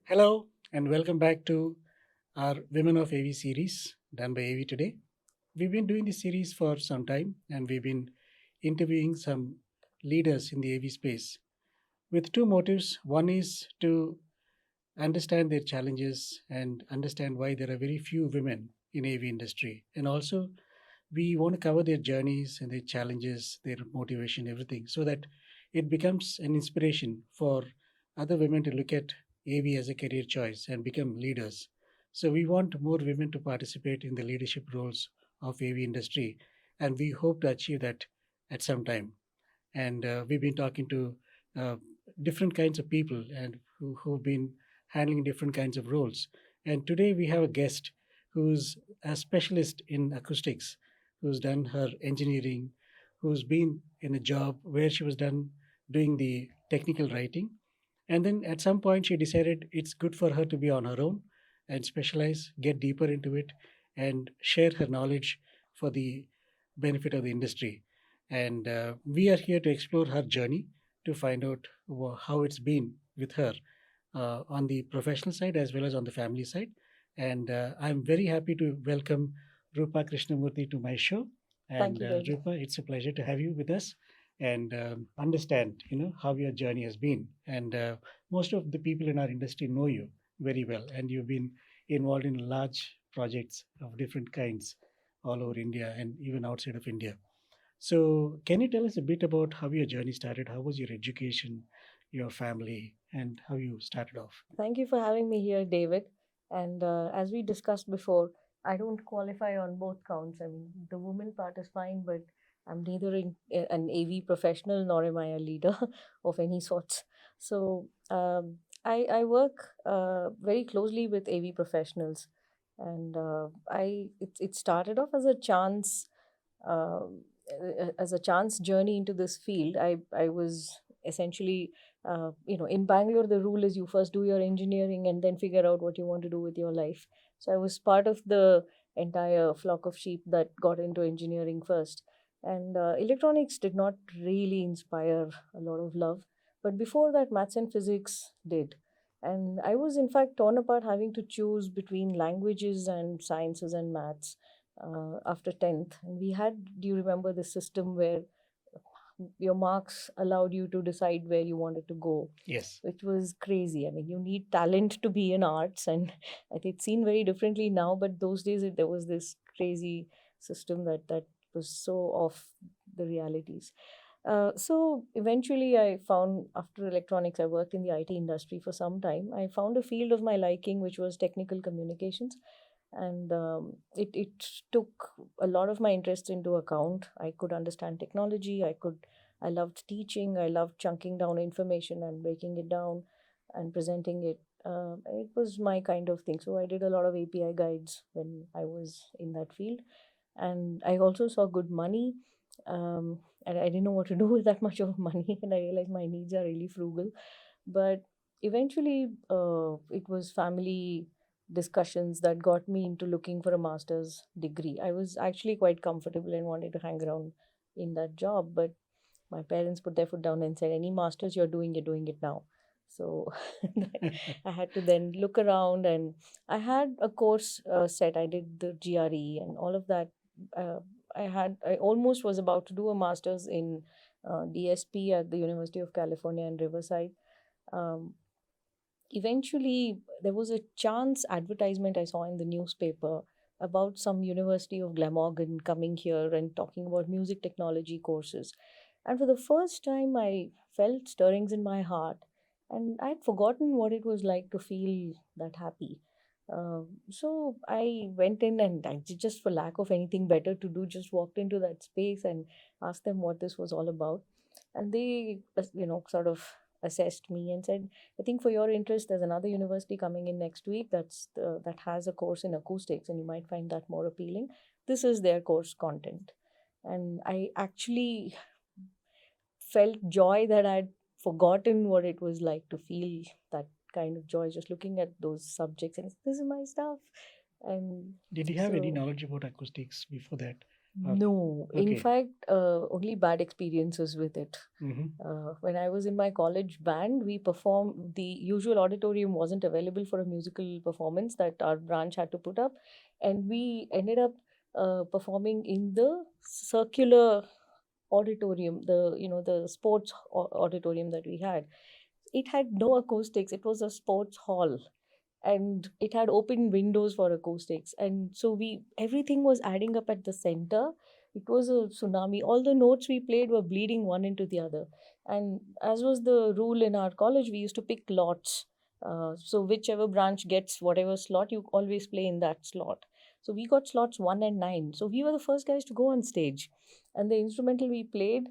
Hello, and welcome back to our Women of AV series done by AV Today. We've been doing this series for some time and we've been interviewing some leaders in the AV space with two motives. One is to understand their challenges and understand why there are very few women in AV industry. And also we want to cover their journeys and their challenges, their motivation, everything, so that it becomes an inspiration for other women to look at AV as a career choice and become leaders. So we want more women to participate in the leadership roles of AV industry, and we hope to achieve that at some time. And we've been talking to uh, different kinds of people and who've been handling different kinds of roles. And today we have a guest who's a specialist in acoustics, who's done her engineering, who's been in a job where she was done doing the technical writing. And then at some point, she decided it's good for her to be on her own and specialize, get deeper into it, and share her knowledge for the benefit of the industry. And we are here to explore her journey to find out how it's been with her on the professional side as well as on the family side. And I'm very happy to welcome Roopa Krishnamurthy to my show. Thank And you, David. Roopa, it's a pleasure to have you with us and understand, how your journey has been. And most of the people in our industry know you very well, and you've been involved in large projects of different kinds all over India and even outside of India. So, can you tell us a bit about how your journey started? How was your education, your family, and how you started off? Thank you for having me here, David. And as we discussed before, I don't qualify on both counts. I mean, the woman part is fine, but I'm neither an AV professional nor am I a leader of any sorts. So I work very closely with AV professionals, and it started off um, as a chance journey into this field. I was essentially in Bangalore, the rule is you first do your engineering and then figure out what you want to do with your life. So I was part of the entire flock of sheep that got into engineering first. And electronics did not really inspire a lot of love. But before that, maths and physics did. And I was, in fact, torn apart having to choose between languages and sciences and maths after 10th. And we had, do you remember the system where your marks allowed you to decide where you wanted to go, Yes. which was crazy. I mean, you need talent to be in arts, and I think it's seen very differently now. But those days, there was this crazy system that was so off the realities. So eventually, I found after electronics, I worked in the IT industry for some time. I found a field of my liking, which was technical communications, and it took a lot of my interest into account. I could understand technology. I loved teaching. I loved chunking down information and breaking it down and presenting it. It was my kind of thing. So I did a lot of API guides when I was in that field, and I also saw good money. And I didn't know what to do with that much of money, and I realized my needs are really frugal. But eventually, it was family discussions that got me into looking for a master's degree. I was actually quite comfortable and wanted to hang around in that job, but my parents put their foot down and said, any master's you're doing it now. So I had to then look around, and I had a course set. I did the GRE and all of that. Uh, I almost was about to do a master's in DSP at the University of California in Riverside. Um, Eventually, there was a chance advertisement I saw in the newspaper about some University of Glamorgan coming here and talking about music technology courses. And for the first time, I felt stirrings in my heart, and I'd forgotten what it was like to feel that happy. So I went in, and just for lack of anything better to do, just walked into that space and asked them what this was all about. And they, sort of assessed me and said, I think for your interest, there's another university coming in next week that has a course in acoustics, and you might find that more appealing. This is their course content. And I actually felt joy that I'd forgotten what it was like to feel that kind of joy just looking at those subjects, and this is my stuff. And Did you have any so knowledge about acoustics before that? No, in Okay. fact, only bad experiences with it. Hmm. When I was in my college band, we performed, the usual auditorium wasn't available for a musical performance that our branch had to put up, and we ended up performing in the circular auditorium, the sports auditorium that we had. It had no acoustics. It was a sports hall, and it had open windows for acoustics, and so we everything was adding up at the center. It was a tsunami. All the notes we played were bleeding one into the other, and as was the rule in our college, we used to pick lots. So whichever branch gets whatever slot, you always play in that slot. So we got slots 1 and 9, so we were the first guys to go on stage, and the instrumental we played,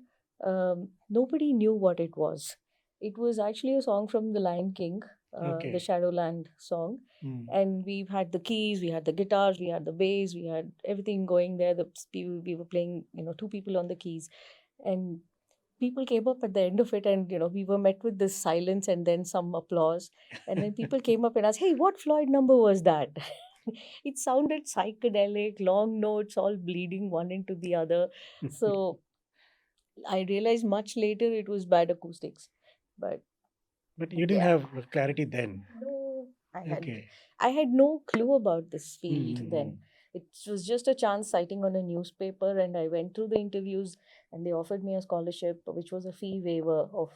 nobody knew what it was. It was actually a song from The Lion King, the Okay. Shadowland song. Mm. And we had the keys, we had the guitars, we had the bass, we had everything going there. We were playing, two people on the keys, and people came up at the end of it, and we were met with this silence and then some applause, and then people came up and asked, "Hey, what Floyd number was that?" It sounded psychedelic, long notes, all bleeding one into the other. So I realized much later it was bad acoustics, but But you didn't yeah. have clarity then. No, Okay. I had no clue about this field Mm-hmm. then. It was just a chance sighting on a newspaper, and I went through the interviews, and they offered me a scholarship, which was a fee waiver of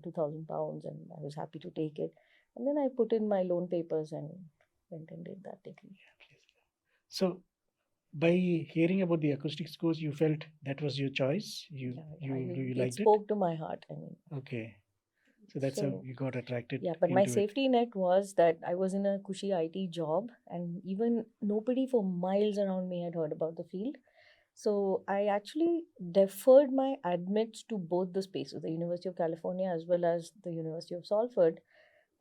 £2,000, and I was happy to take it. And then I put in my loan papers and went and did that degree. So, by hearing about the acoustics course, you felt that was your choice. You Yeah, you it liked it. spoke to my heart. I mean, Okay. So that's how so you got attracted yeah, but my into it. safety net was that I was in a cushy IT job, and even nobody for miles around me had heard about the field. So I actually deferred my admits to both the spaces, the University of California as well as the University of Salford.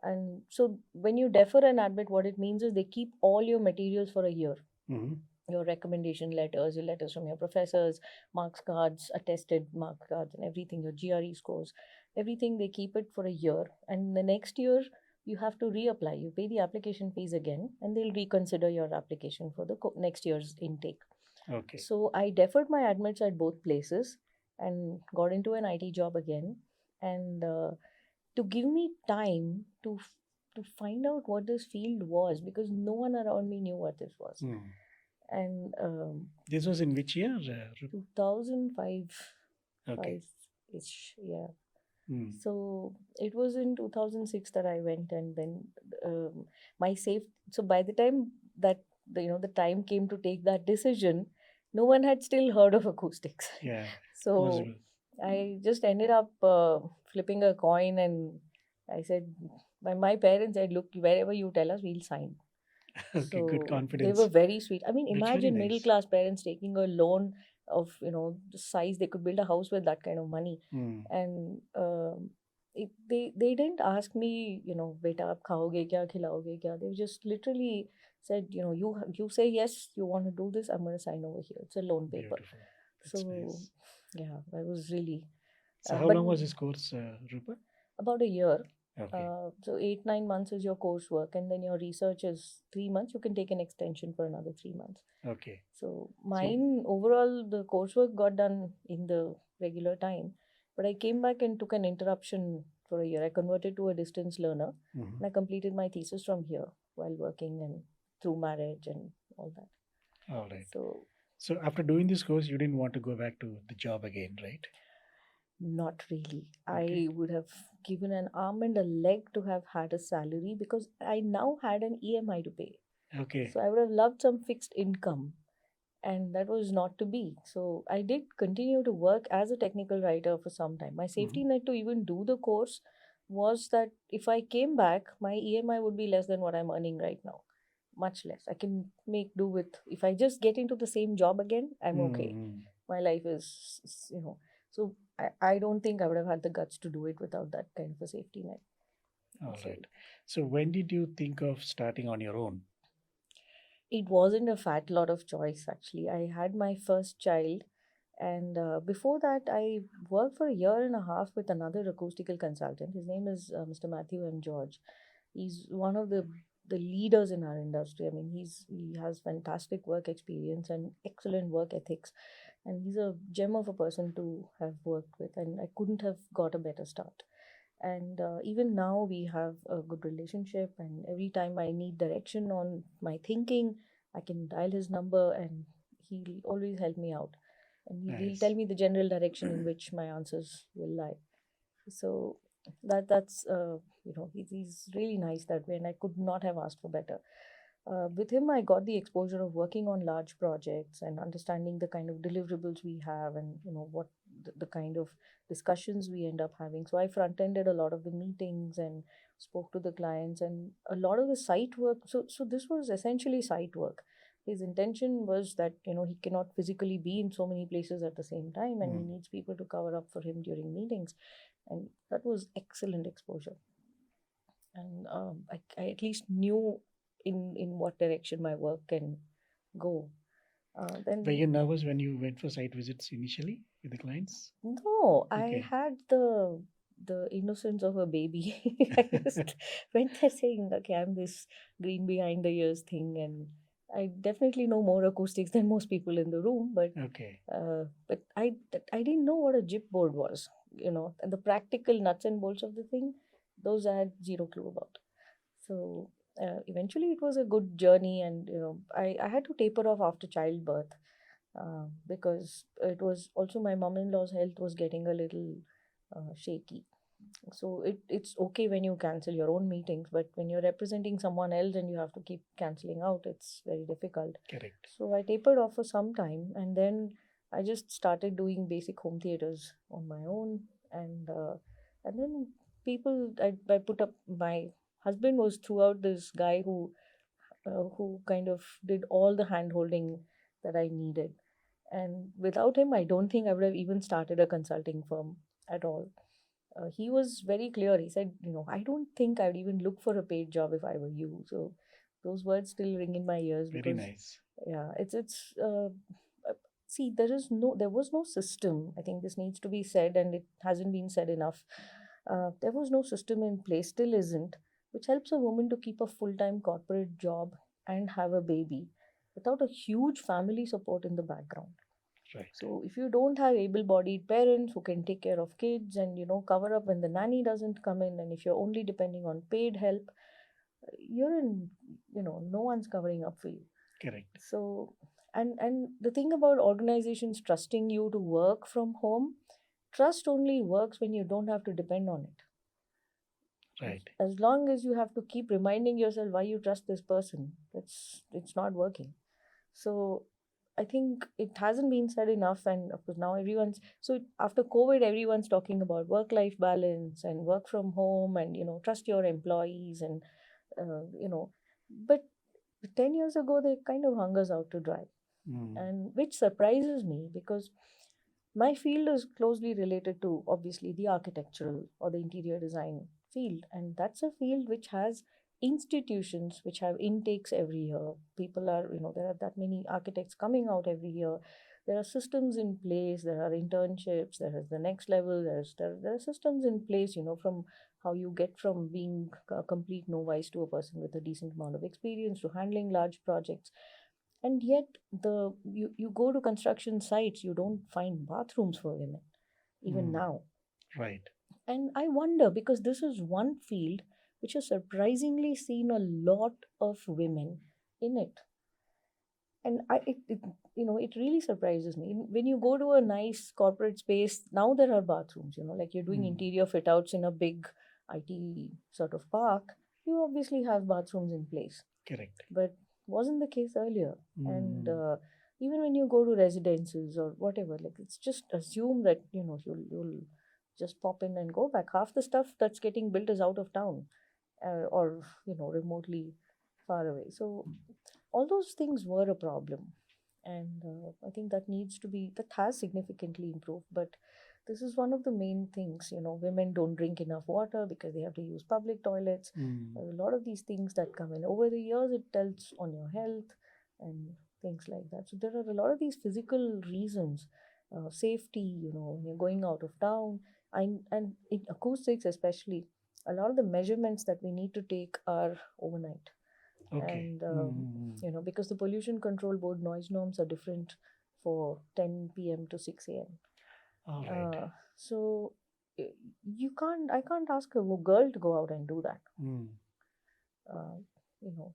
And so when you defer an admit, what it means is they keep all your materials for a year. Mm-hmm. Your recommendation letters, your letters from your professors, marks cards, attested mark cards, and everything, your GRE scores, everything, they keep it for a year. And the next year, you have to reapply. You pay the application fees again, and they'll reconsider your application for the next year's intake. Okay. So I deferred my admits at both places and got into an IT job again. And to give me time to find out what this field was, because no one around me knew what this was. Mm. And This was in which year? 2005 Okay. ish, yeah. Mm. So it was in 2006 that I went, and then my safe. So by the time that the time came to take that decision, no one had still heard of acoustics. Yeah. So Possible. I just ended up flipping a coin, and I said, my parents said, "Look, wherever you tell us, we'll sign." Okay. Good So they were confidence. very sweet. I mean, That's very imagine middle nice. class parents taking a loan of the size they could build a house with, that kind of money. Mm. And they didn't ask me, beta aap khaoge kya, khilaoge kya. They just literally said, you say yes, you want to do this, I'm going to sign over here. It's a loan paper. Beautiful. That's So nice. yeah, I was really, So how but long was this course, Rupa? about a year. Okay. So 8-9 months is your coursework, and then your research is 3 months. You can take an extension for another 3 months. Okay. So So mine overall, the coursework got done in the regular time, but I came back and took an interruption for a year. I converted to a distance learner, mhm. and I completed my thesis from here while working and through marriage and all that. All right. So So after doing this course, you didn't want to go back to the job again, right? not really. Okay. I would have given an arm and a leg to have had a salary, because I now had an EMI to pay. Okay. So I would have loved some fixed income, and that was not to be. So I did continue to work as a technical writer for some time. My safety Mhm. net to even do the course was that if I came back, my EMI would be less than what I'm earning right now. Much less. I can make do with, if I just get into the same job again, I'm okay. Mm. My life is. So I don't think I would have had the guts to do it without that kind of a safety net. All So right. So when did you think of starting on your own? it wasn't a fat lot of choice, actually. I had my first child, and before that, I worked for a year and a half with another acoustical consultant. His name is Mr. Matthew M. George. He's one of the the leaders in our industry. I mean, he has fantastic work experience and excellent work ethics, and he's a gem of a person to have worked with, and I couldn't have got a better start. And even now we have a good relationship, and every time I need direction on my thinking, I can dial his number and he'll always help me out, and he'll tell Nice. me the general direction in which my answers will lie. So that's he's really nice that way, and I could not have asked for better. With him, I got the exposure of working on large projects and understanding the kind of deliverables we have, and what the kind of discussions we end up having. So I front ended a lot of the meetings and spoke to the clients, and a lot of the site work. So this was essentially site work. His intention was that he cannot physically be in so many places at the same time, and he needs people to cover up for him during meetings, and that was excellent exposure. And I at least knew in what direction my work can go. Were Then you nervous when you went for site visits initially with the clients? no, I Okay. had the innocence of a baby. I just went there saying, okay, I'm this green behind the ears thing, and I definitely know more acoustics than most people in the room, Okay. but I didn't know what a jip board was, and the practical nuts and bolts of the thing, those I had zero clue about. So eventually, it was a good journey, and I had to taper off after childbirth, because it was also my mom-in-law's health was getting a little shaky. So it's okay when you cancel your own meetings, but when you're representing someone else and you have to keep canceling out, it's very difficult. Correct. So I tapered off for some time, and then I just started doing basic home theaters on my own, and then I put up. My husband was throughout this guy who kind of did all the hand holding that I needed, and without him, I don't think I would have even started a consulting firm at all. He was very clear. He said, I don't think I'd even look for a paid job if I were you. So those words still ring in my ears, Very because nice. yeah, it's see, there was no system. I think this needs to be said, and it hasn't been said enough. There was no system in place, still isn't, which helps a woman to keep a full-time corporate job and have a baby without a huge family support in the background. Right. So if you don't have able-bodied parents who can take care of kids and cover up when the nanny doesn't come in, and if you're only depending on paid help, you're in no one's covering up for you. Correct. So and the thing about organizations trusting you to work from home, trust only works when you don't have to depend on it. Right. As long as you have to keep reminding yourself why you trust this person, it's not working. So I think it hasn't been said enough, and of course now after COVID, everyone's talking about work-life balance and work from home, and trust your employees, and but 10 years ago they kind of hung us out to dry, Mm. and which surprises me, because my field is closely related to obviously the architectural or the interior design field, and that's a field which has institutions which have intakes every year. People are, there are that many architects coming out every year. There are systems in place, there are internships, there is the next level, there are systems in place, from how you get from being a complete novice to a person with a decent amount of experience to handling large projects. And yet you go to construction sites, you don't find bathrooms for women even Mm. now. Right. And I wonder, because this is one field which has surprisingly seen a lot of women in it. And it really surprises me when you go to a nice corporate space. Now there are bathrooms, like you're doing Mm. interior fit outs in a big IT sort of park, you obviously have bathrooms in place, Correct. but wasn't the case earlier. And Mm. even when you go to residences or whatever, like it's just assumed that you'll just pop in and go back. Half the stuff that's getting built is out of town, or remotely far away. So all those things were a problem, and I think that has significantly improved. But this is one of the main things. Women don't drink enough water because they have to use public toilets. Mm. A lot of these things that come in over the years, it tells on your health and things like that. So there are a lot of these physical reasons, safety, when you're going out of town. And in acoustics especially, a lot of the measurements that we need to take are overnight. Okay. And because the pollution control board noise norms are different for 10 p.m. to 6 a.m. All right. So I can't ask a girl to go out and do that. Mm. uh,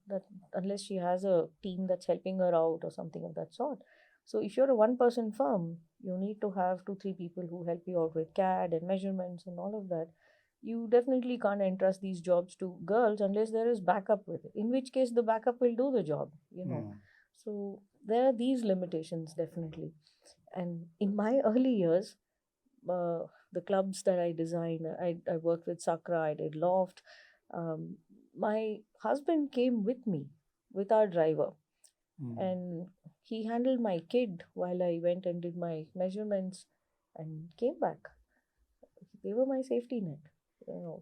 that unless she has a team that's helping her out or something of that sort. So if you're a one person firm, you need to have 2 3 people who help you out with CAD and measurements and all of that. You definitely can't entrust these jobs to girls unless there is backup with it, in which case the backup will do the job. Mm. So there are these limitations definitely. And in my early years, uh, the clubs that I designed, I worked with Sakra, I did Loft. Um, my husband came with me, with our driver, Mm. and he handled my kid while I went and did my measurements and came back. They were my safety net.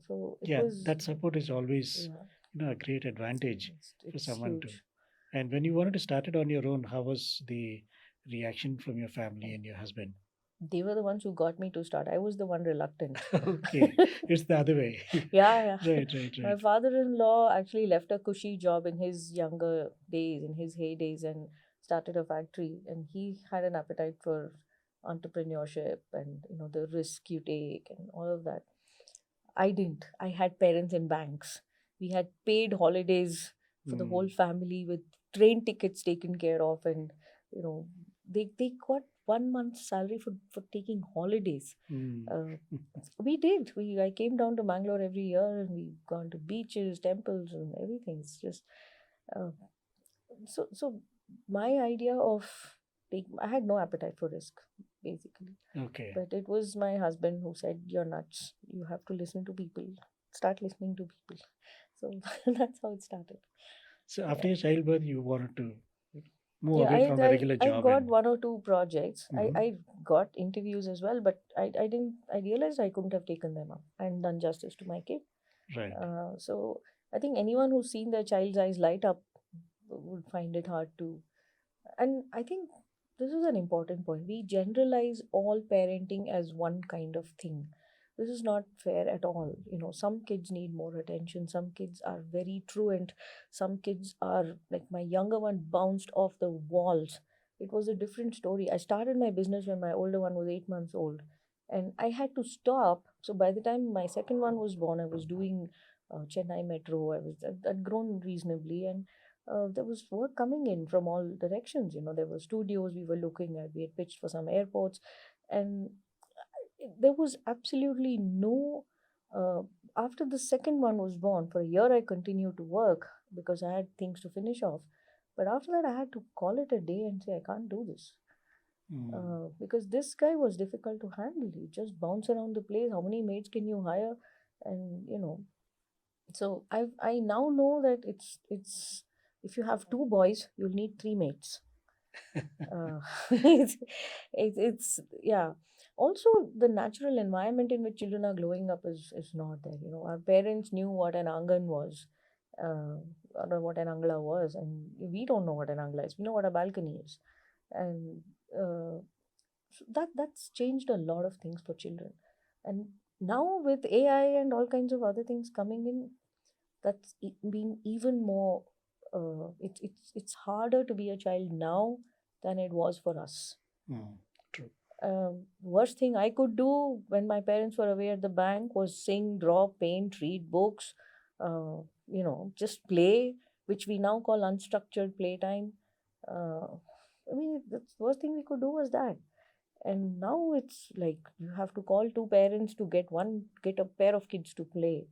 So it Yeah, was, that support is always, yeah, a great advantage for it's someone to. huge. And when you wanted to start it on your own, how was the reaction from your family and your husband? They were the ones who got me to start. I was the one reluctant. Okay, it's the other way. Yeah, yeah. Right, right, My right. father-in-law actually left a cushy job in his younger days, in his heydays, and started a factory. And he had an appetite for entrepreneurship and the risk you take and all of that. I didn't. I had parents in banks. We had paid holidays for the Mm. whole family with train tickets taken care of, and you know they got 1 month's salary for taking holidays. Mm. Uh, we did. I came down to Bangalore every year, and we've gone to beaches, temples, and everything. It's just uh, so. My idea of I had no appetite for risk, basically. Okay. But it was my husband who said, "You're nuts. You have to listen to people. Start listening to people." So that's how it started. So after Yeah. your childbirth, you wanted to move Yeah, away from the regular I job got and. 1 or 2 projects. Mhm. I got interviews as well, but I didn't. I realized I couldn't have taken them up and done justice to my kid. Right. So I think anyone who's seen their child's eyes light up would find it hard to. And I think this is an important point. We generalize all parenting as one kind of thing. This is not fair at all. Some kids need more attention, some kids are very truant, some kids are like my younger one bounced off the walls. It was a different story. I started my business when my older one was 8 months old, and I had to stop. So by the time my second one was born, I was doing Chennai Metro. I'd grown reasonably, and there was work coming in from all directions. There were studios we were looking at. We had pitched for some airports, and there was absolutely no. Uh, After the second one was born, for a year I continued to work because I had things to finish off. But after that, I had to call it a day and say I can't do this Mm. because this guy was difficult to handle. He just bounce around the place. How many maids can you hire? And so I now know that it's if you have 2 boys, you'll need 3 mates. It's yeah. Also, the natural environment in which children are growing up is not there. Our parents knew what an angan was, uh, or what an angla was, and we don't know what an angla is. We know what a balcony is, and that's changed a lot of things for children. And now with AI and all kinds of other things coming in, that's being even more. It's harder to be a child now than it was for us. Mm. True. Worst thing I could do when my parents were away at the bank was sing, draw, paint, read books, just play, which we now call unstructured playtime. Uh, I mean, the worst thing we could do was that. And now it's like you have to call 2 parents to get a pair of kids to play.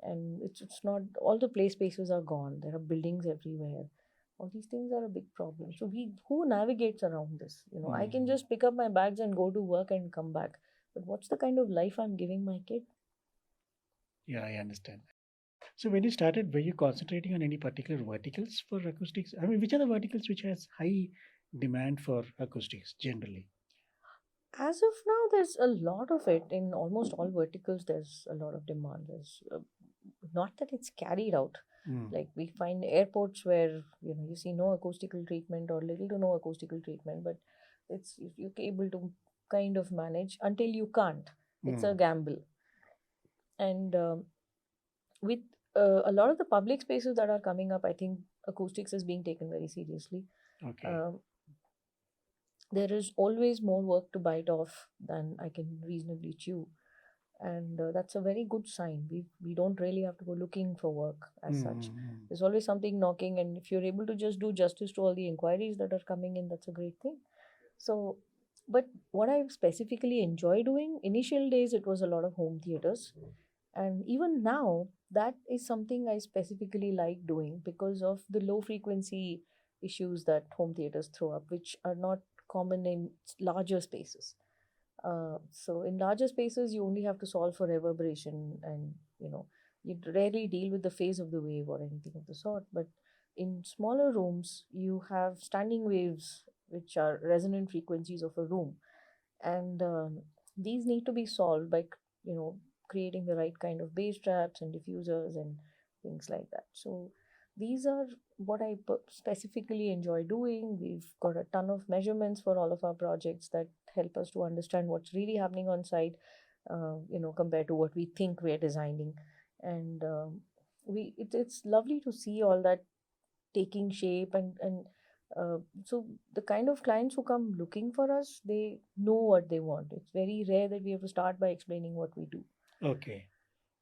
And it's not, all the play spaces are gone. There are buildings everywhere. All these things are a big problem. So we who navigates around this? I can Mm. just pick up my bags and go to work and come back. But what's the kind of life I'm giving my kid? Yeah, I understand. So when you started, were you concentrating on any particular verticals for acoustics? I mean, which are the verticals which has high demand for acoustics generally? As of now, there's a lot of it in almost all verticals. There's a lot of demand. There's not that it's carried out. Mm. Like we find airports where you see no acoustical treatment or little to no acoustical treatment, but it's you're able to kind of manage until you can't. It's a Mm. gamble. And with a lot of the public spaces that are coming up, I think acoustics is being taken very seriously. Okay. Um, there is always more work to bite off than I can reasonably chew. And that's a very good sign. We don't really have to go looking for work as such. Mm-hmm. There's always something knocking, and if you're able to just do justice to all the inquiries that are coming in, that's a great thing. So, but what I specifically enjoy doing, initial days, it was a lot of home theaters. And even now, that is something I specifically like doing because of the low frequency issues that home theaters throw up, which are not common in larger spaces. So in larger spaces, you only have to solve for reverberation, and you rarely deal with the phase of the wave or anything of the sort. But in smaller rooms, you have standing waves, which are resonant frequencies of a room, and these need to be solved by you know creating the right kind of bass traps and diffusers and things like that. So these are what I specifically enjoy doing. We've got a ton of measurements for all of our projects that help us to understand what's really happening on site, compared to what we think we're designing. And it's lovely to see all that taking shape, and so the kind of clients who come looking for us, they know what they want. It's very rare that we have to start by explaining what we do. Okay.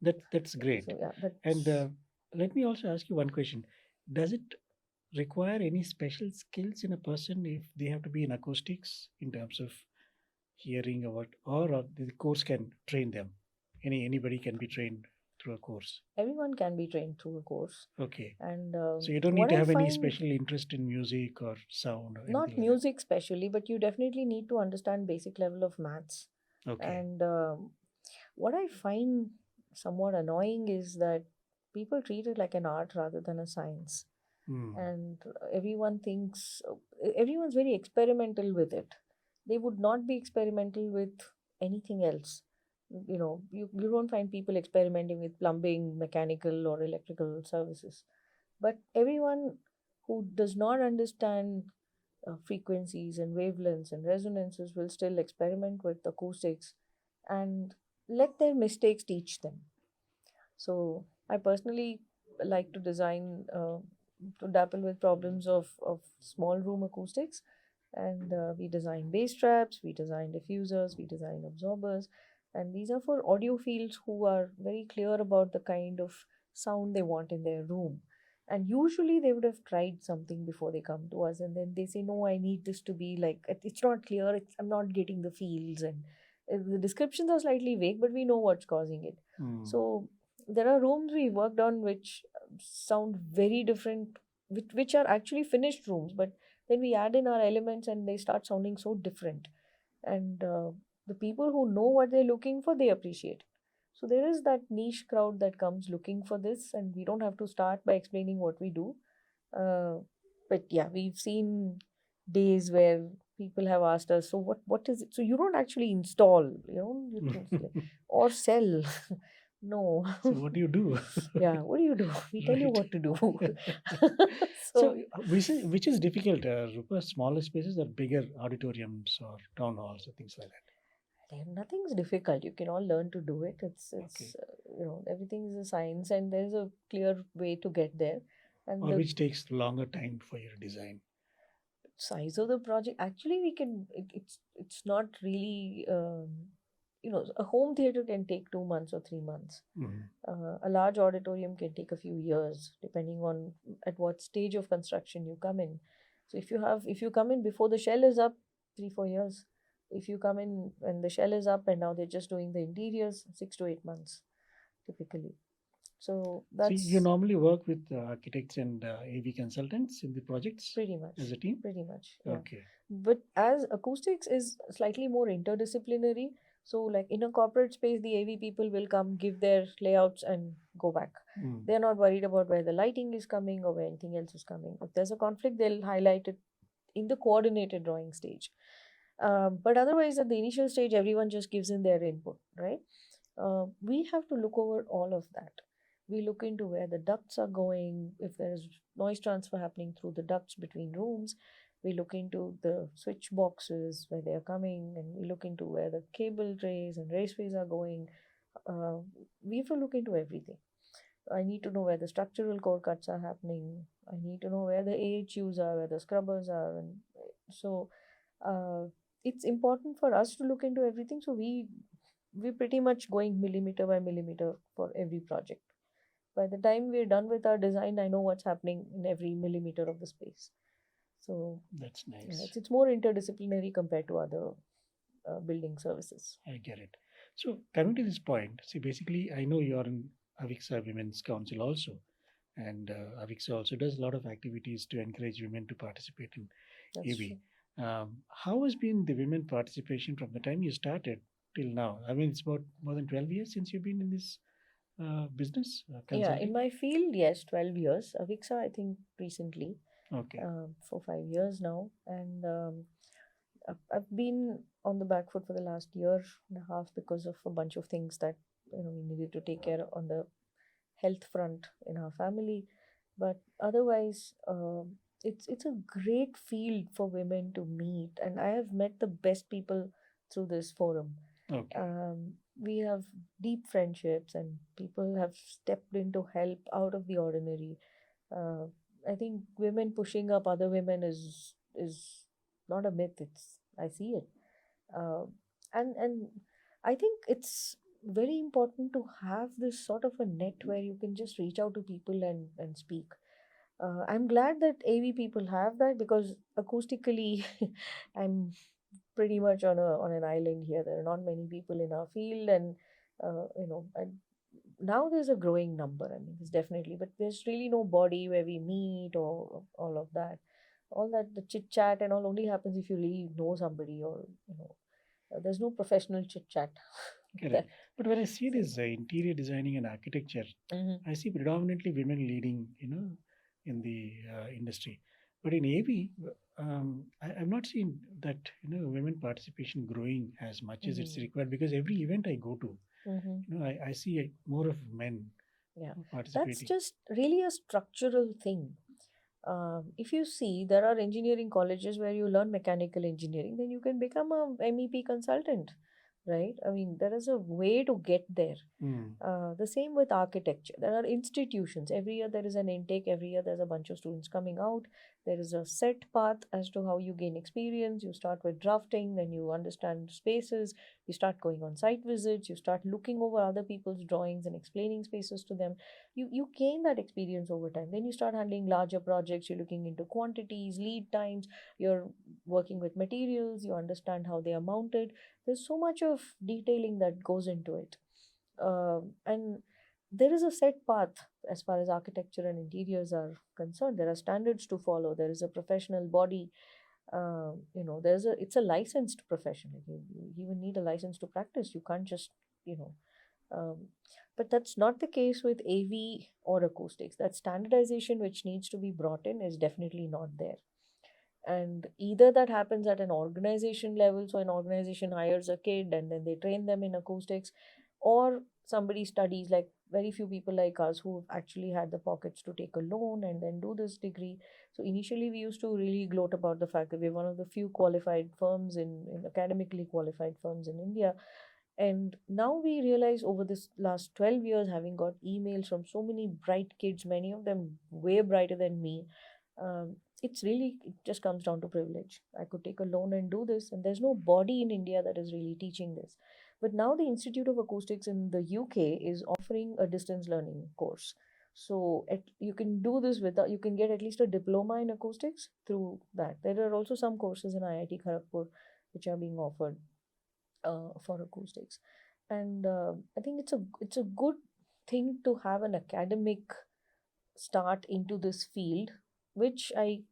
That's great. So yeah, And that's let me also ask you one question. Does it require any special skills in a person if they have to be in acoustics in terms of hearing or what, or the course can train them? Anybody can be trained through a course. everyone can be trained through a course. Okay. And So you don't need what to I have any find, special interest in music or sound or not anything like that. music specially, but you definitely need to understand basic level of maths. Okay. And what I find somewhat annoying is that people treat it like an art rather than a science. Hmm. And everyone thinks, everyone's very experimental with it. They would not be experimental with anything else. You don't find people experimenting with plumbing, mechanical, or electrical services. But everyone who does not understand frequencies and wavelengths and resonances will still experiment with acoustics and let their mistakes teach them. So I personally like to design, to dabble with problems of small room acoustics. And we design bass traps, we design diffusers, we design absorbers. And these are for audiophiles who are very clear about the kind of sound they want in their room. And usually they would have tried something before they come to us, and then they say, "No, I need this to be like, it's not clear, I'm not getting the feels." And the descriptions are slightly vague, but we know what's causing it. Hmm. So there are rooms we worked on which sound very different, which are actually finished rooms, but then we add in our elements and they start sounding so different. And the people who know what they're looking for, they appreciate. So there is that niche crowd that comes looking for this, and we don't have to start by explaining what we do. uh, but yeah, we've seen days where people have asked us, "So what is it?" So you don't actually install, you think or sell. No. So what do you do? Yeah, what do you do? We tell you Right. what to do. So So which is difficult, Rupa? Smaller spaces or bigger auditoriums or town halls or things like that? nothing's difficult. You can all learn to do it. It's Okay. everything is a science, and there's a clear way to get there. And Or the which takes longer time for your design? size of the project, actually, we can it's not really, a home theater can take 2 months or 3 months. Mhm. A large auditorium can take a few years, depending on at what stage of construction you come in. So if you come in before the shell is up, 3-4 years. If you come in when the shell is up and now they're just doing the interiors, 6 to 8 months typically. So So you that's normally work with architects and AV consultants in the projects pretty as much, a team? pretty much, yeah. Okay. But as acoustics is slightly more interdisciplinary, so like in a corporate space, the AV people will come, give their layouts, and go back. Mm. They're not worried about where the lighting is coming or where anything else is coming. If there's a conflict, they'll highlight it in the coordinated drawing stage. But otherwise, at the initial stage, everyone just gives in their input, right? We have to look over all of that. We look into where the ducts are going, if there is noise transfer happening through the ducts between rooms. We look into the switch boxes, where they are coming, and we look into where the cable trays and raceways are going. Uh, we have to look into everything. I need to know where the structural core cuts are happening. I need to know where the AHUs are, where the scrubbers are, and so uh, it's important for us to look into everything. So we pretty much going millimeter by millimeter for every project. By the time we're done with our design, I know what's happening in every millimeter of the space. So That's yeah, nice. it's more interdisciplinary compared to other building services. I get it. So coming to this point, see, basically, I know you're in Avixa Women's Council also, and Avixa also does a lot of activities to encourage women to participate in That's AV. true. How has been the women participation from the time you started till now? I mean, it's about more than 12 years since you've been in this business Yeah, in consulting. my field, yes, 12 years. Avixa, I think recently, Okay, for 5 years now. And I've been on the back foot for the last year and a half because of a bunch of things that we needed to take care of on the health front in our family. But otherwise, it's a great field for women to meet, and I have met the best people through this forum. okay, We have deep friendships, and people have stepped in to help out of the ordinary. uh, I think women pushing up other women is not a myth. It's I see it, uh, and I think it's very important to have this sort of a net where you can just reach out to people and speak. I'm glad that AV people have that because acoustically, I'm pretty much on an island here. There are not many people in our field, and now there's a growing number. I mean, there's definitely, but there's really no body where we meet or all of that. All that the chit chat and all only happens if you really know somebody, or there's no professional chit chat correct. there. But when I see So, this interior designing and architecture, mhm. I see predominantly women leading, in the industry. But in AV, I've not seen that, women participation growing as much as it's Mhm. required because every event I go to, Mhm. I see more of men Yeah, that's participating. just really a structural thing. If you see, there are engineering colleges where you learn mechanical engineering, then you can become a MEP consultant, right? I mean, there is a way to get there. Mm, The same with architecture. There are institutions. Every year there is an intake. Every year there's a bunch of students coming out. There is a set path as to how you gain experience. You start with drafting, then you understand spaces. You start going on site visits. You start looking over other people's drawings and explaining spaces to them. You gain that experience over time. Then you start handling larger projects. You're looking into quantities, lead times. You're working with materials. You understand how they are mounted. There's so much of detailing that goes into it, and there is a set path as far as architecture and interiors are concerned. There are standards to follow. There is a professional body. There's a it's a licensed profession. Like, you even need a license to practice. You can't just you know. Um, but that's not the case with AV or acoustics. That standardization which needs to be brought in is definitely not there. And either that happens at an organization level, so an organization hires a kid and then they train them in acoustics, or somebody studies, like very few people like us who have actually had the pockets to take a loan and then do this degree. So initially we used to really gloat about the fact that we're one of the few qualified firms in academically qualified firms in India. And now we realize over this last 12 years, having got emails from so many bright kids, many of them way brighter than me, it just comes down to privilege. I could take a loan and do this, and there's no body in India that is really teaching this. But now the Institute of Acoustics in the UK is offering a distance learning course. So you can do this you can get at least a diploma in acoustics through that. There are also some courses in IIT Kharagpur which are being offered for acoustics, and I think it's a good thing to have an academic start into this field, which I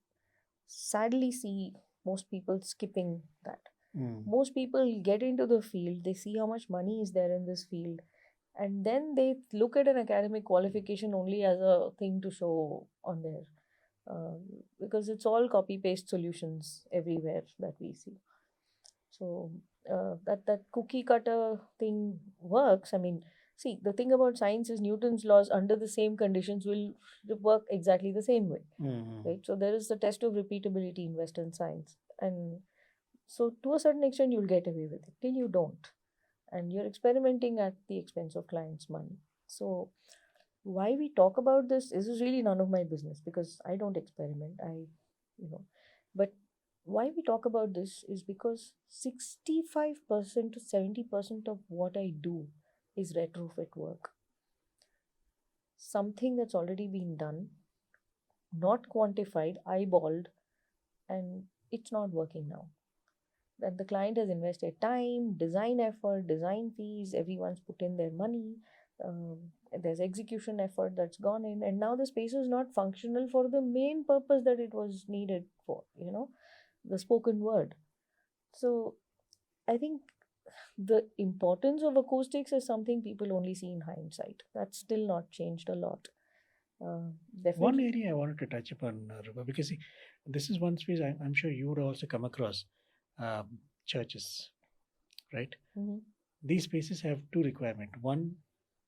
sadly see most people skipping that. mm, Most people get into the field, they see how much money is there in this field, and then they look at an academic qualification only as a thing to show on there. Uh, because it's all copy paste solutions everywhere that we see. So that cookie cutter thing works. I mean, see, the thing about science is Newton's laws under the same conditions will work exactly the same way, mm. right? So there is the test of repeatability in Western science, and so to a certain extent you'll get away with it till you don't, and you're experimenting at the expense of clients' money. So why we talk about this is really none of my business because I don't experiment. You know, but why we talk about this is because 65% to 70% of what I do is retrofit work. Something that's already been done, not quantified, eyeballed, and it's not working now. That the client has invested time, design effort, design fees, everyone's put in their money. There's execution effort that's gone in, and now the space is not functional for the main purpose that it was needed for, the spoken word. So I think the importance of acoustics is something people only see in hindsight. That's still not changed a lot. Uh, One Definitely. area I wanted to touch upon, Rupa, because see, this is one space I'm sure you would also come across, churches, right? Mm-hmm. These spaces have two requirements. One,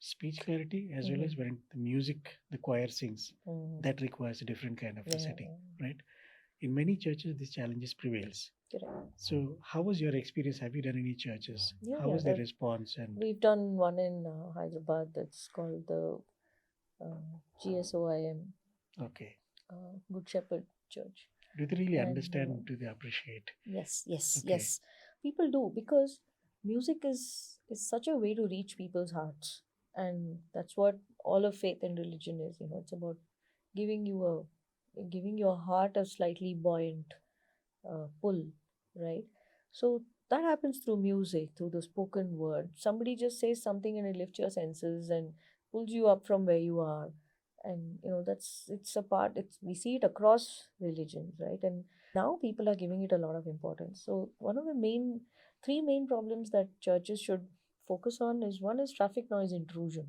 speech clarity, as well Mm-hmm. as when the music the choir sings, Mm-hmm. that requires a different kind of a Yeah, setting, right? In many churches, these challenges prevails. correct. So, how was your experience? Have you done any churches? Yeah, How yeah. was the response? And We've done one in Hyderabad that's called the GSOIM, okay, Good Shepherd Church. do they really And understand? Do they appreciate? yes, yes, Okay, yes. People do because music is such a way to reach people's hearts. And that's what all of faith and religion is. It's about giving you giving your heart a slightly buoyant pull, right? So that happens through music, through the spoken word. Somebody just says something and it lifts your senses and pulls you up from where you are. And that's it's a part. It's we see it across religions, right? And now people are giving it a lot of importance. So one of the three main problems that churches should focus on is one is traffic noise intrusion.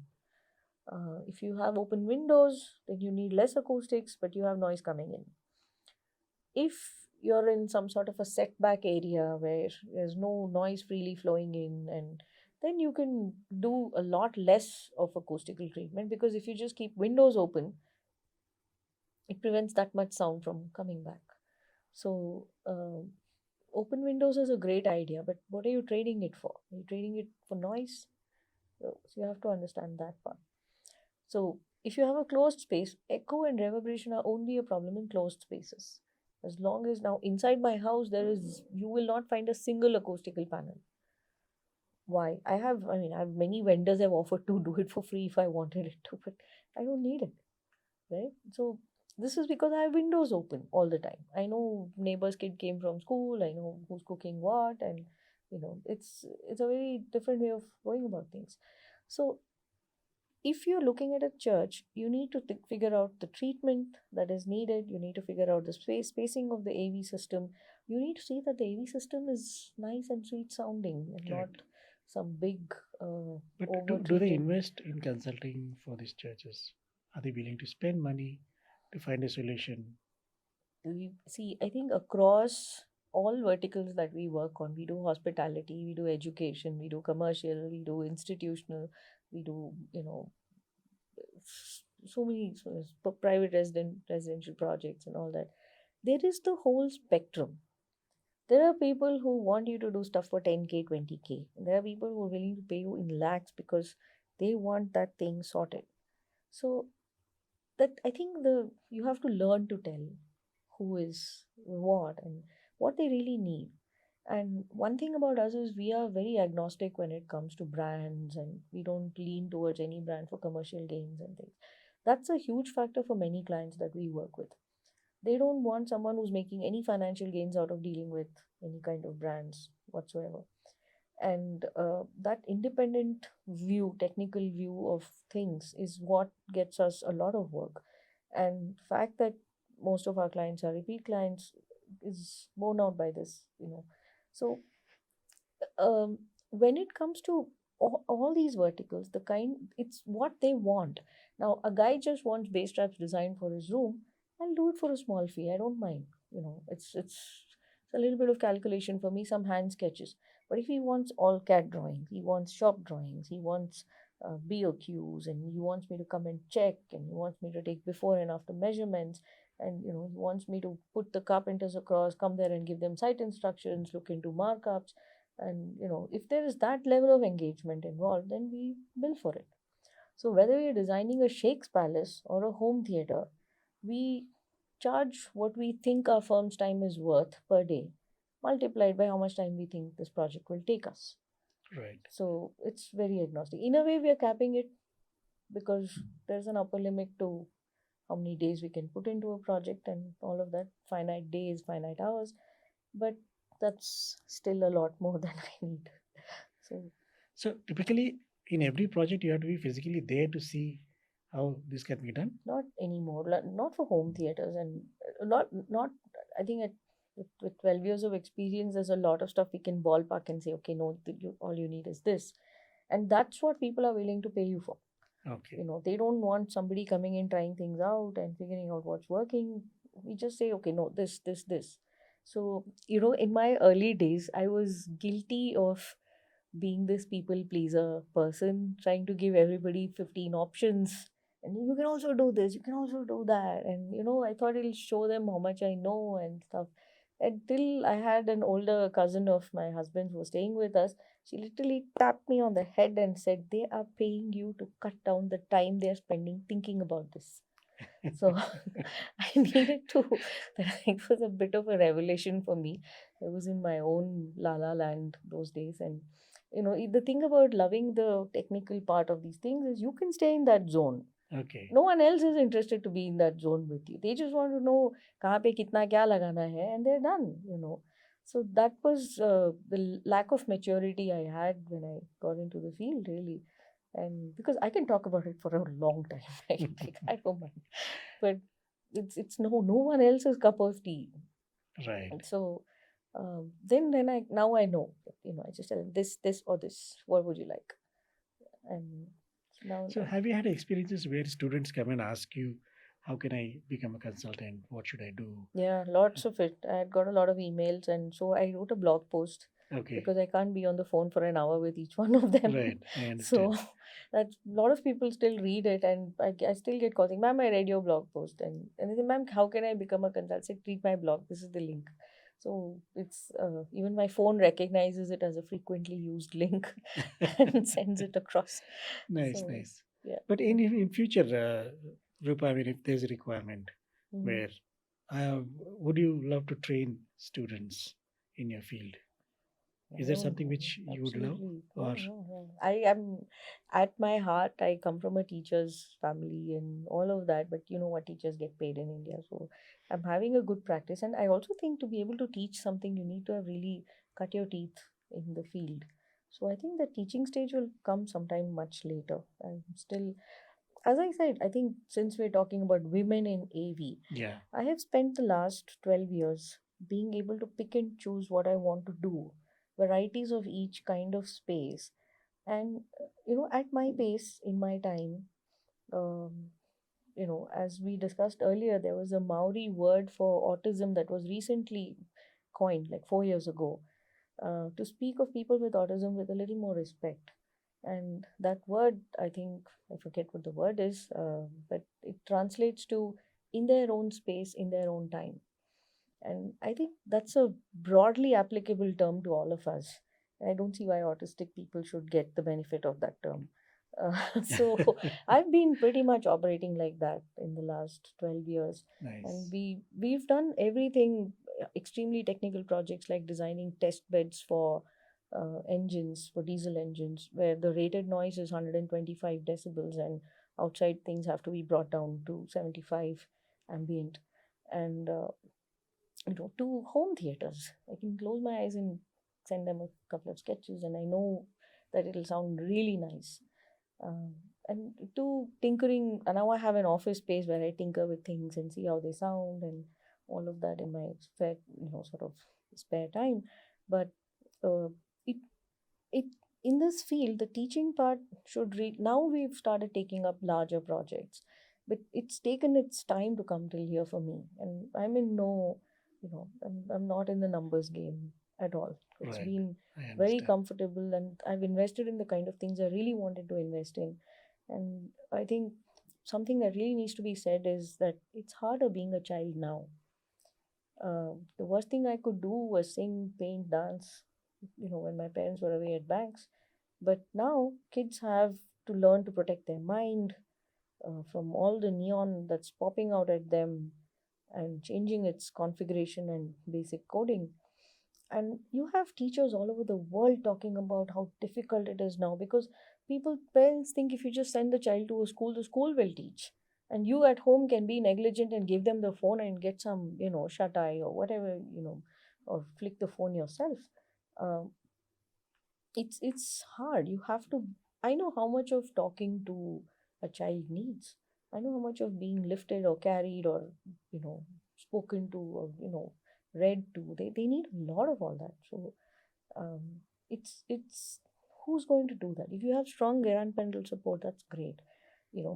If you have open windows, then you need less acoustics, but you have noise coming in. If you're in some sort of a setback area where there's no noise freely flowing in, and then you can do a lot less of acoustical treatment, because if you just keep windows open, it prevents that much sound from coming back. So open windows is a great idea, but what are you trading it for? Are you trading it for noise? So you have to understand that part. So if you have a closed space, echo and reverberation are only a problem in closed spaces. As long as now inside my house you will not find a single acoustical panel. Why? I have many vendors have offered to do it for free if I wanted it to, but I don't need it, right? So this is because I have windows open all the time. I know neighbor's kid came from school. I know who's cooking what, and it's a very different way of going about things. So if you're looking at a church, you need to figure out the treatment that is needed. You need to figure out the spacing of the AV system. You need to see that the AV system is nice and sweet sounding and not correct. some big But over do they treated. invest in consulting for these churches? Are they willing to spend money to find a solution? We see, I think across all verticals that we work on, we do hospitality, we do education, we do commercial, we do institutional, we do so many private residential projects and all that. There is the whole spectrum. There are people who want you to do stuff for 10K, 20K. There are people who are willing to pay you in lakhs because they want that thing sorted. So that I think the you have to learn to tell who is what and what they really need. And one thing about us is we are very agnostic when it comes to brands, and we don't lean towards any brand for commercial gains and things. That's a huge factor for many clients that we work with. They don't want someone who's making any financial gains out of dealing with any kind of brands whatsoever. And that independent view, technical view of things is what gets us a lot of work. And the fact that most of our clients are repeat clients is borne out by this. So when it comes to all these verticals, it's what they want. Now a guy just wants bass traps designed for his room. I'll do it for a small fee. I don't mind. It's a little bit of calculation for me, some hand sketches. But if he wants all CAD drawings, he wants shop drawings, he wants BOQs, and he wants me to come and check, and he wants me to take before and after measurements, and he wants me to put the carpenters across, come there and give them site instructions, look into markups. And if there is that level of engagement involved, then we bill for it. So whether we're designing a Shakes Palace or a home theater, we charge what we think our firm's time is worth per day, multiplied by how much time we think this project will take us. Right. So it's very agnostic. In a way, we are capping it because there's an upper limit to how many days we can put into a project and all of that, finite days, finite hours. But that's still a lot more than I need. So So typically, in every project, you have to be physically there to see how this can be done. not anymore, not for home theaters, and not I think with 12 years of experience, there's a lot of stuff we can ballpark and say, okay, no, all you need is this. And that's what people are willing to pay you for. Okay. They don't want somebody coming in, trying things out and figuring out what's working. We just say, okay, no, this. So, in my early days, I was guilty of being this people pleaser person, trying to give everybody 15 options. And you can also do this, you can also do that. And, I thought it'll show them how much I know and stuff. Until I had an older cousin of my husband who was staying with us. She literally tapped me on the head and said, they are paying you to cut down the time they're spending thinking about this. So I needed to, it was a bit of a revelation for me. I was in my own la la land those days. And, the thing about loving the technical part of these things is you can stay in that zone. Okay. No one else is interested to be in that zone with you. They just want to know kahan pe kitna kya lagana hai, and they're done. So that was the lack of maturity I had when I got into the field, really. And because I can talk about it for a long time, right? Like, I don't mind. But it's no one else's cup of tea. Right. And so then I now I know that, I just tell them this or this. What would you like? And now So have you had experiences where students come and ask you, how can I become a consultant? What should I do? yeah, lots of it. I had got a lot of emails, and so I wrote a blog post Okay. because I can't be on the phone for an hour with each one of them. Right. I So understand. that a lot of people still read it, and I still get calls saying, "Ma'am, I read your blog post," and they say, "Ma'am, how can I become a consultant?" I said, read my blog. This is the link. So it's even my phone recognizes it as a frequently used link and sends it across. Nice, So nice. yeah. But in future, Rupa, I mean, if there's a requirement Mhm. where would you love to train students in your field? Is that Oh, something which you would love? absolutely. Or Yeah. I am, at my heart, I come from a teacher's family and all of that, but you know what teachers get paid in India. So I'm having a good practice. And I also think to be able to teach something, you need to have really cut your teeth in the field. So I think the teaching stage will come sometime much later. I'm still, as I said, I think since we're talking about women in AV, yeah, I have spent the last 12 years being able to pick and choose what I want to do, varieties of each kind of space. And, at my pace, in my time, um, as we discussed earlier, there was a Maori word for autism that was recently coined, like 4 years ago, to speak of people with autism with a little more respect. And that word, I think, I forget what the word is, but it translates to in their own space, in their own time. And I think that's a broadly applicable term to all of us. And I don't see why autistic people should get the benefit of that term. So I've been pretty much operating like that in the last 12 years. And nice. we've done everything, extremely technical projects like designing test beds for engines, for diesel engines, where the rated noise is 125 decibels and outside things have to be brought down to 75 ambient. And to home theaters. I can close my eyes and send them a couple of sketches, and I know that it'll sound really nice. Um, and to tinkering, and now I have an office space where I tinker with things and see how they sound and all of that in my spare, sort of spare time. But uh, it it in this field, the teaching part should read. Now we've started taking up larger projects, but it's taken its time to come till here for me, and I'm in no, I'm not in the numbers game at all. It's Right. been I very understand. comfortable, and I've invested in the kind of things I really wanted to invest in. And I think something that really needs to be said is that it's harder being a child now. The worst thing I could do was sing, paint, dance, when my parents were away at banks. But now kids have to learn to protect their mind from all the neon that's popping out at them and changing its configuration and basic coding. And you have teachers all over the world talking about how difficult it is now, because parents think if you just send the child to a school, the school will teach. And you at home can be negligent and give them the phone and get some, shut eye or whatever, or flick the phone yourself. Um, it's hard. You have to. I know how much of talking to a child needs. I know how much of being lifted or carried or spoken to or read to. They need a lot of all that. So um, it's who's going to do that? If you have strong grandparental support, that's great.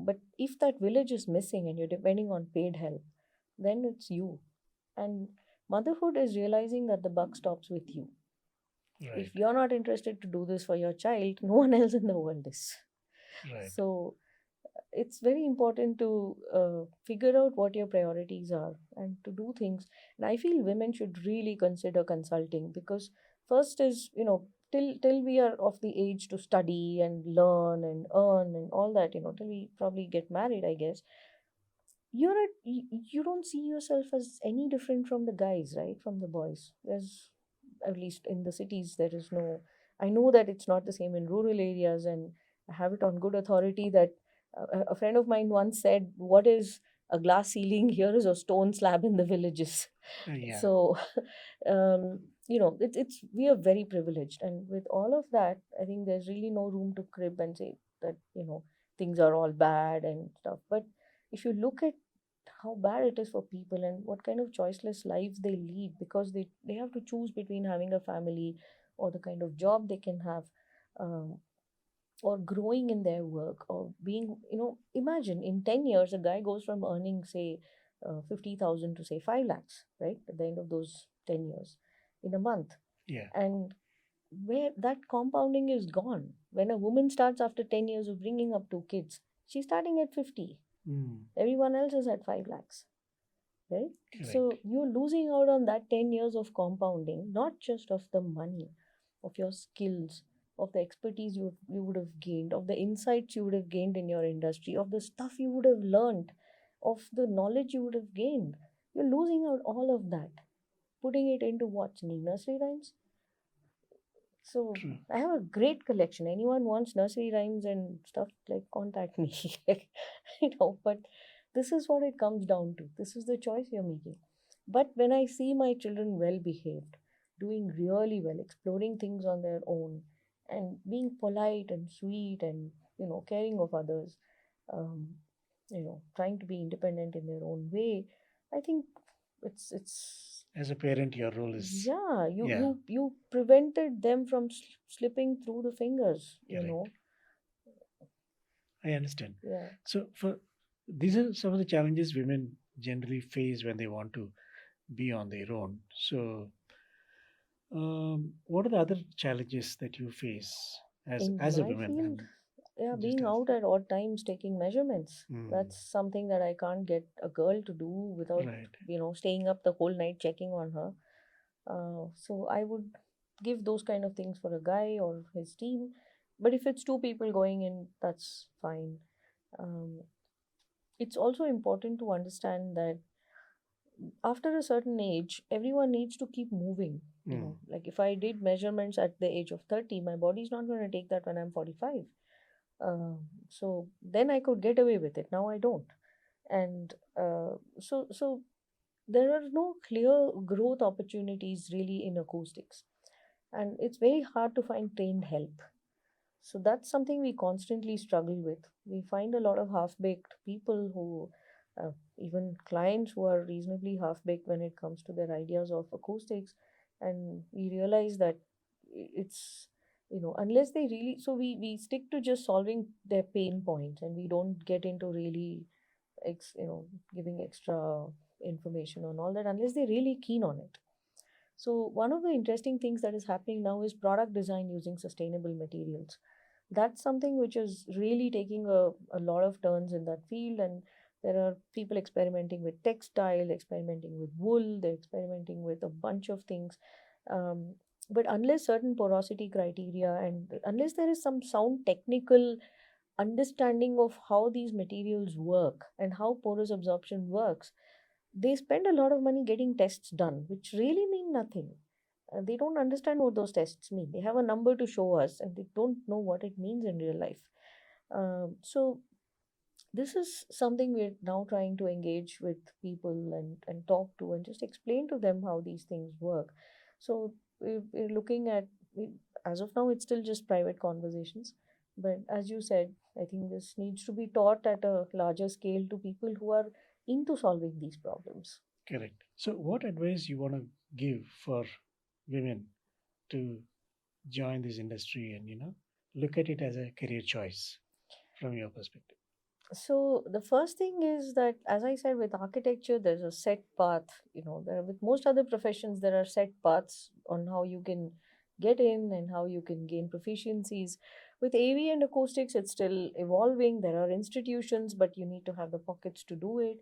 But if that village is missing and you're depending on paid help, then it's you. And motherhood is realizing that the buck stops with you. Right. If you're not interested to do this for your child, no one else in the world is. Right. So it's very important to figure out what your priorities are and to do things. And I feel women should really consider consulting, because first is, till we are of the age to study and learn and earn and all that, till we probably get married, I guess. You don't see yourself as any different from the guys, right? From the boys. There's, at least in the cities, there is no. I know that it's not the same in rural areas, and I have it on good authority that a friend of mine once said, "What is a glass ceiling? Here is a stone slab in the villages." Yeah. So, it's we are very privileged, and with all of that, I think there's really no room to crib and say that things are all bad and stuff. But if you look at how bad it is for people and what kind of choiceless lives they lead, because they have to choose between having a family or the kind of job they can have, um, or growing in their work, or being, imagine in 10 years a guy goes from earning, say, 50,000 to say 5 lakhs, right, at the end of those 10 years in a month. Yeah. And where that compounding is gone. When a woman starts after 10 years of bringing up 2 kids, she's starting at 50. Everyone else is at 5 lakhs, right? Correct. So you're losing out on that 10 years of compounding, not just of the money, of your skills, of the expertise you would have gained, of the insights you would have gained in your industry, of the stuff you would have learned, of the knowledge you would have gained. You're losing out all of that, putting it into what's nursery rhymes. So True. I have a great collection. Anyone wants nursery rhymes and stuff, like, contact me. But this is what it comes down to. This is the choice you're making. But when I see my children well behaved, doing really well, exploring things on their own, and being polite and sweet and caring of others, um, trying to be independent in their own way, I think it's As a parent, your role is. yeah, you Yeah. you you prevented them from slipping through the fingers, Correct. I understand. Yeah. So, these are some of the challenges women generally face when they want to be on their own. So, what are the other challenges that you face In as a my woman? field, yeah, Just being as. out at odd times taking measurements. Mm, That's something that I can't get a girl to do without, right. staying up the whole night checking on her. So I would give those kind of things for a guy or his team. But if it's two people going in, that's fine. Um, it's also important to understand that after a certain age, everyone needs to keep moving. Mm, Like if I did measurements at the age of 30, my body's not going to take that when I'm 45. So then I could get away with it. Now I don't. And so there are no clear growth opportunities really in acoustics. And it's very hard to find trained help. So that's something we constantly struggle with. We find a lot of half baked people who, even clients who are reasonably half baked when it comes to their ideas of acoustics. And we realize that it's, unless they really, so we stick to just solving their pain points, and we don't get into really, giving extra information on all that unless they're really keen on it. So, one of the interesting things that is happening now is product design using sustainable materials. That's something which is really taking a lot of turns in that field. And there are people experimenting with textile, experimenting with wool, they're experimenting with a bunch of things. But unless certain porosity criteria and unless there is some sound technical understanding of how these materials work and how porous absorption works, they spend a lot of money getting tests done, which really mean nothing. They don't understand what those tests mean. They have a number to show us, and they don't know what it means in real life. So this is something we're now trying to engage with people and talk to and just explain to them how these things work. So we're looking at, as of now, it's still just private conversations. But as you said, I think this needs to be taught at a larger scale to people who are into solving these problems. Correct. So, what advice you want to give for women to join this industry and look at it as a career choice from your perspective? So the first thing is that, as I said, with architecture, there's a set path. With most other professions, there are set paths on how you can get in and how you can gain proficiencies. With AV and acoustics, it's still evolving. There are institutions, but you need to have the pockets to do it.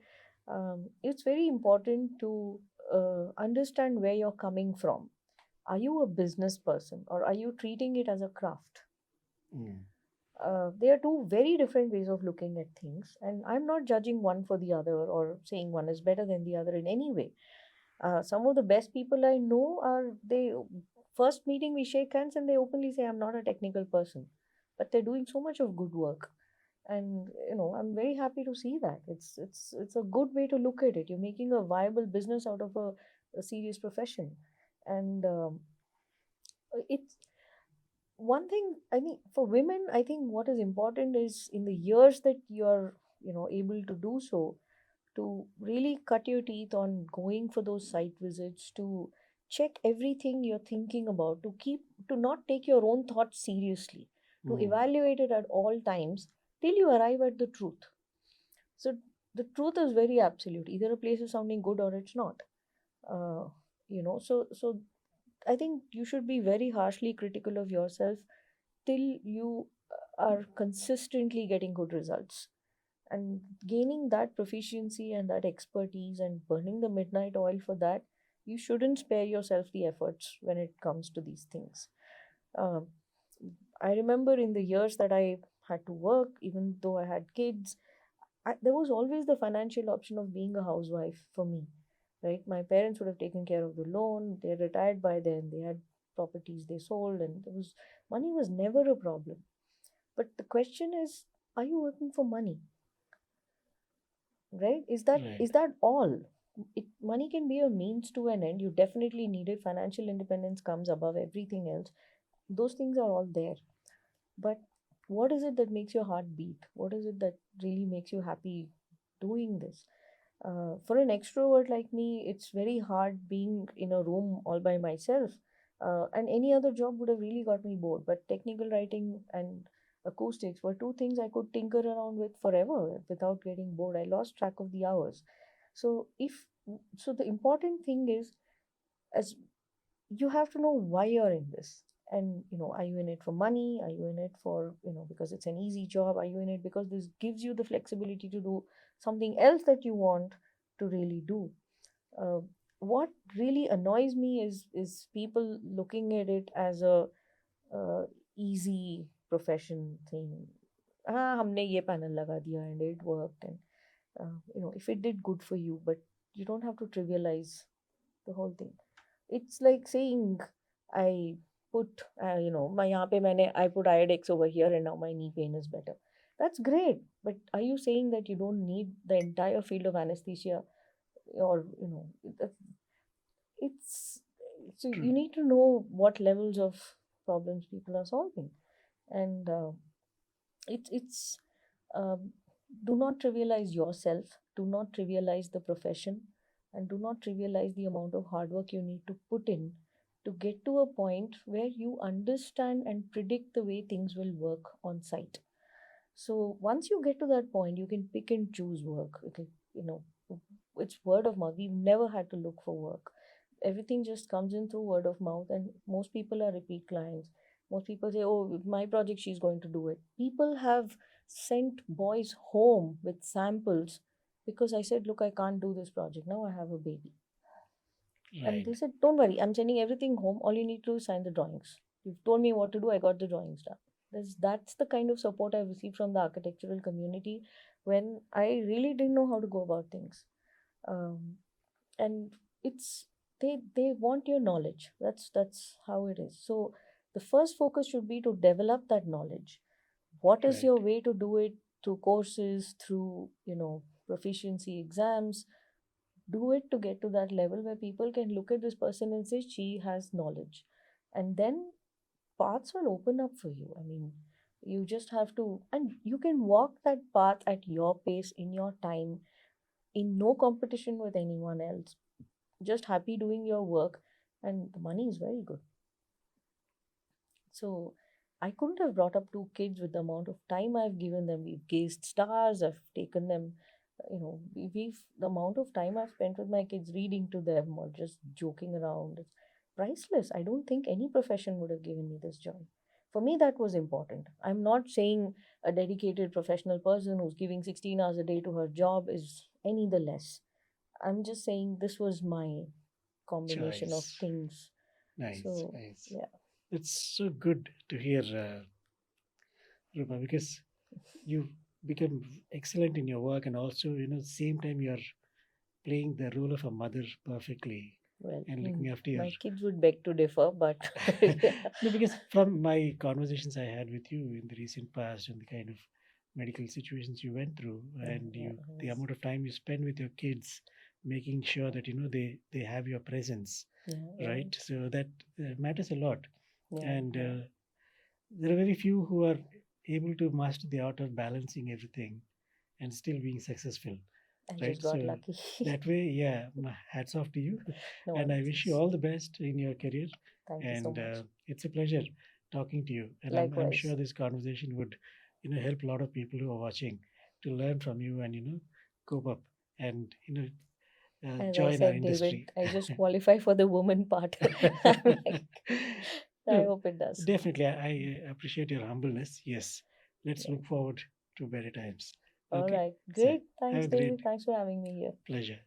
It's very important to understand where you're coming from. Are you a business person, or are you treating it as a craft? Mm. They are two very different ways of looking at things, and I'm not judging one for the other or saying one is better than the other in any way. Some of the best people I know are, they first meeting we shake hands and they openly say, I'm not a technical person, but they're doing so much of good work. And I'm very happy to see that. It's a good way to look at it. You're making a viable business out of a serious profession. And it's one thing, I think, for women, I think what is important is, in the years that you're able to do so, to really cut your teeth on going for those site visits, to check everything you're thinking about, to not take your own thoughts seriously, to Mm. evaluate it at all times till you arrive at the truth. So the truth is very absolute. Either a place is sounding good or it's not. uh, so I think you should be very harshly critical of yourself till you are consistently getting good results, and gaining that proficiency and that expertise and burning the midnight oil for that. You shouldn't spare yourself the efforts when it comes to these things. um, I remember in the years that I had to work, even though I had kids, there was always the financial option of being a housewife for me, right? My parents would have taken care of the loan. They retired by then. They had properties they sold, and money was never a problem. But the question is, are you working for money? Right? Is that Right. is that all? Money can be a means to an end. You definitely need it. Financial independence comes above everything else. Those things are all there. But what is it that makes your heart beat? What is it that really makes you happy doing this? For an extrovert like me, it's very hard being in a room all by myself. And any other job would have really got me bored. But technical writing and acoustics were two things I could tinker around with forever without getting bored. I lost track of the hours. So the important thing is, as you have to know why you're in this. And are you in it for money? Are you in it for because it's an easy job? Are you in it because this gives you the flexibility to do something else that you want to really do? uh, what really annoys me is people looking at it as a easy profession thing. हाँ, हमने ये panel लगा दिया and it worked, and if it did good for you, but you don't have to trivialize the whole thing. It's like saying, I put, my यहाँ पे मैंने I put iodex over here and now my knee pain is better. That's great, but are you saying that you don't need the entire field of anesthesia? Or it's so True. you need to know what levels of problems people are solving. And it's um, do not trivialize yourself, do not trivialize the profession, and do not trivialize the amount of hard work you need to put in to get to a point where you understand and predict the way things will work on site. So once you get to that point, you can pick and choose work. You know, it's word of mouth. We've never had to look for work. Everything just comes in through word of mouth, and most people are repeat clients. Most people say, "Oh, my project, she's going to do it." People have sent boys home with samples because I said, "Look, I can't do this project now. I have a baby," and Right. they said, "Don't worry, I'm sending everything home. All you need to do is sign the drawings. You've told me what to do. I got the drawings done." That's the kind of support I've received from the architectural community when I really didn't know how to go about things. And it's they want your knowledge. That's how it is. So the first focus should be to develop that knowledge. What is Right. your way to do it? Through courses, through proficiency exams. Do it to get to that level where people can look at this person and say she has knowledge, and then paths will open up for you. I mean, you just have to, and you can walk that path at your pace, in your time, in no competition with anyone else, just happy doing your work, and the money is very good. So I couldn't have brought up two kids with the amount of time I've given them. We've gazed stars, I've taken them, we've the amount of time I've spent with my kids reading to them or just joking around. It's priceless. I don't think any profession would have given me this joy. For me, that was important. I'm not saying a dedicated professional person who's giving 16 hours a day to her job is any the less. I'm just saying this was my combination of Choice. things. Nice, So, nice. yeah. It's so good to hear, Rupa, because you become excellent in your work, and also, same time you're playing the role of a mother perfectly Well, and looking after your. my kids would beg to differ, but yeah. No, because from my conversations I had with you in the recent past and the kind of medical situations you went through, Yeah, and yeah, the yes. amount of time you spend with your kids, making sure that they have your presence, Yeah, right? right. So that matters a lot, Yeah, and yeah. there are very few who are able to master the art of balancing everything and still being successful, I right? just got So lucky. that way, yeah, hats off to you, No, and I wish you it's all the best in your career. thank you so And much. it's a pleasure talking to you, and I'm Likewise. sure this conversation would help a lot of people who are watching to learn from you and cope up and As I join our said, David, industry. I just qualify for the woman part. I'm like, I No, hope it does. definitely, I appreciate your humbleness. Yes, let's Yeah. look forward to better times. All Okay, right. so Great. have Thanks, a David. great Thanks for having me here. pleasure.